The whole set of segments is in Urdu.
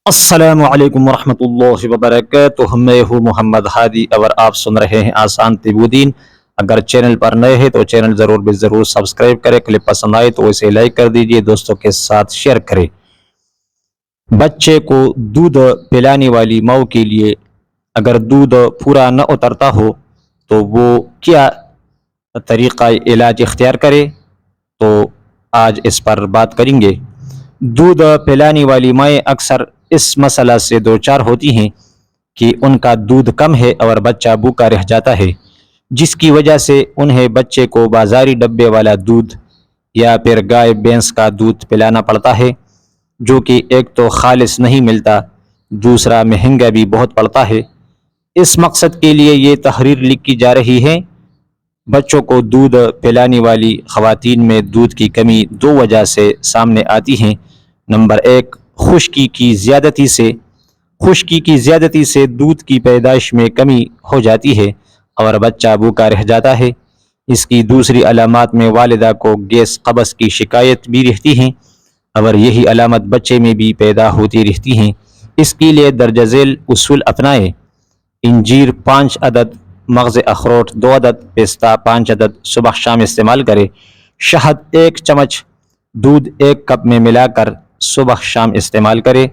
السلام علیکم ورحمۃ اللہ وبرکاتہ۔ میں ہوں محمد ہادی اور آپ سن رہے ہیں آسان طب دین۔ اگر چینل پر نئے ہیں تو چینل ضرور سبسکرائب کریں، کلپ پسند آئے تو اسے لائک کر دیجئے، دوستوں کے ساتھ شیئر کریں۔ بچے کو دودھ پلانے والی ماں کے لیے اگر دودھ پورا نہ اترتا ہو تو وہ کیا طریقہ علاج اختیار کرے، تو آج اس پر بات کریں گے۔ دودھ پلانے والی مائیں اکثر اس مسئلہ سے دوچار ہوتی ہیں کہ ان کا دودھ کم ہے اور بچہ بھوکا رہ جاتا ہے، جس کی وجہ سے انہیں بچے کو بازاری ڈبے والا دودھ یا پھر گائے بھینس کا دودھ پلانا پڑتا ہے، جو کہ ایک تو خالص نہیں ملتا، دوسرا مہنگا بھی بہت پڑتا ہے۔ اس مقصد کے لیے یہ تحریر لکھی جا رہی ہے۔ بچوں کو دودھ پلانے والی خواتین میں دودھ کی کمی دو وجہ سے سامنے آتی ہیں۔ نمبر ایک، خشکی کی زیادتی سے دودھ کی پیدائش میں کمی ہو جاتی ہے اور بچہ بھوکا رہ جاتا ہے۔ اس کی دوسری علامات میں والدہ کو گیس قبض کی شکایت بھی رہتی ہے اور یہی علامت بچے میں بھی پیدا ہوتی رہتی ہیں۔ اس کے لیے درج ذیل اصول اپنائیں۔ انجیر 5 عدد، مغز اخروٹ 2 عدد، پستہ 5 عدد صبح شام استعمال کرے۔ شہد 1 چمچ دودھ 1 کپ میں ملا کر صبح شام استعمال کرے۔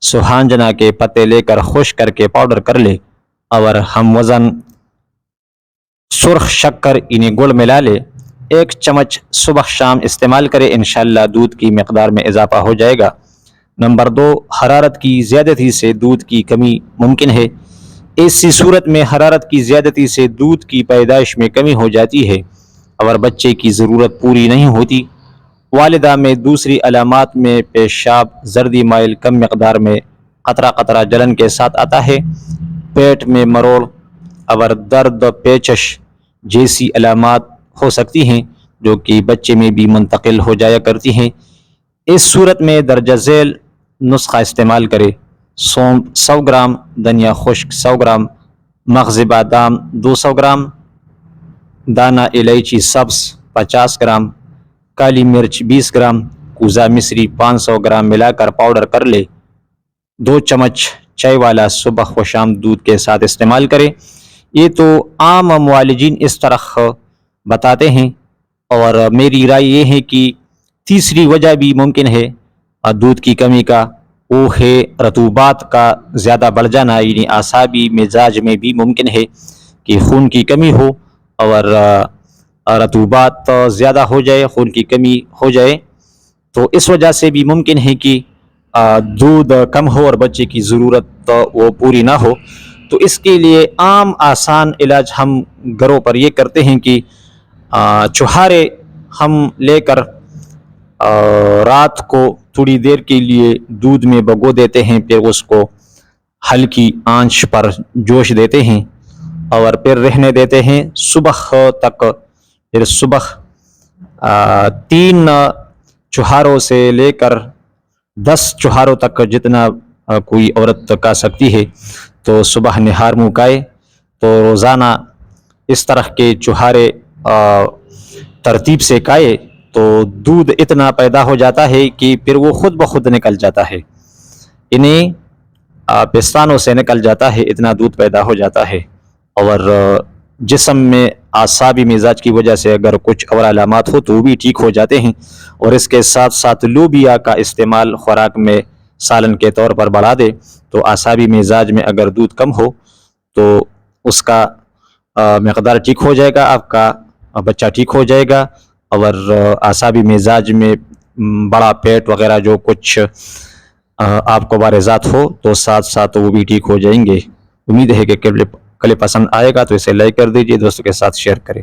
سوہانجنا کے پتے لے کر خشک کر کے پاؤڈر کر لے اور ہم وزن سرخ شکر انہیں گڑ ملا لے، 1 چمچ صبح شام استعمال کرے، انشاءاللہ دودھ کی مقدار میں اضافہ ہو جائے گا۔ نمبر 2، حرارت کی زیادتی سے دودھ کی کمی ممکن ہے۔ ایسی صورت میں حرارت کی زیادتی سے دودھ کی پیدائش میں کمی ہو جاتی ہے اور بچے کی ضرورت پوری نہیں ہوتی۔ والدہ میں دوسری علامات میں پیشاب زردی مائل کم مقدار میں قطرہ قطرہ جلن کے ساتھ آتا ہے، پیٹ میں مروڑ اور درد پیچش جیسی علامات ہو سکتی ہیں جو کہ بچے میں بھی منتقل ہو جایا کرتی ہیں۔ اس صورت میں درج ذیل نسخہ استعمال کرے۔ سونف 100 گرام، دھنیا خشک 100 گرام، مغز بادام 200 گرام، دانہ الائچی سبز 50 گرام، کالی مرچ 20 گرام، کوزہ مصری 500 گرام ملا کر پاؤڈر کر لے۔ 2 چمچ چائے والا صبح و شام دودھ کے ساتھ استعمال کرے۔ یہ تو عام معالجین اس طرح بتاتے ہیں، اور میری رائے یہ ہے کہ تیسری وجہ بھی ممکن ہے دودھ کی کمی کا، وہ ہے رطوبات کا زیادہ بڑھ جانا، یعنی اعصابی مزاج میں بھی ممکن ہے کہ خون کی کمی ہو اور رطوبات زیادہ ہو جائے، خون کی کمی ہو جائے، تو اس وجہ سے بھی ممکن ہے کہ دودھ کم ہو اور بچے کی ضرورت وہ پوری نہ ہو۔ تو اس کے لیے عام آسان علاج ہم گھروں پر یہ کرتے ہیں کہ چھہارے ہم لے کر رات کو تھوڑی دیر کے لیے دودھ میں بھگو دیتے ہیں، پھر اس کو ہلکی آنچ پر جوش دیتے ہیں اور پھر رہنے دیتے ہیں صبح تک۔ پھر صبح 3 چھہاروں سے لے کر 10 چھہاروں تک جتنا کوئی عورت کا سکتی ہے تو صبح نہار منہ کھائے، تو روزانہ اس طرح کے چھہارے ترتیب سے کھائے تو دودھ اتنا پیدا ہو جاتا ہے کہ پھر وہ خود بخود نکل جاتا ہے، انہیں پستانوں سے نکل جاتا ہے، اتنا دودھ پیدا ہو جاتا ہے۔ اور جسم میں اعصابی مزاج کی وجہ سے اگر کچھ اور علامات ہو تو وہ بھی ٹھیک ہو جاتے ہیں۔ اور اس کے ساتھ ساتھ لوبیا کا استعمال خوراک میں سالن کے طور پر بڑھا دے تو اعصابی مزاج میں اگر دودھ کم ہو تو اس کا مقدار ٹھیک ہو جائے گا، آپ کا بچہ ٹھیک ہو جائے گا، اور اعصابی مزاج میں بڑا پیٹ وغیرہ جو کچھ آپ کو بارزات ہو تو ساتھ ساتھ وہ بھی ٹھیک ہو جائیں گے۔ امید ہے کہ کلپ پسند آئے گا تو اسے لائک کر دیجئے، دوستوں کے ساتھ شیئر کریں۔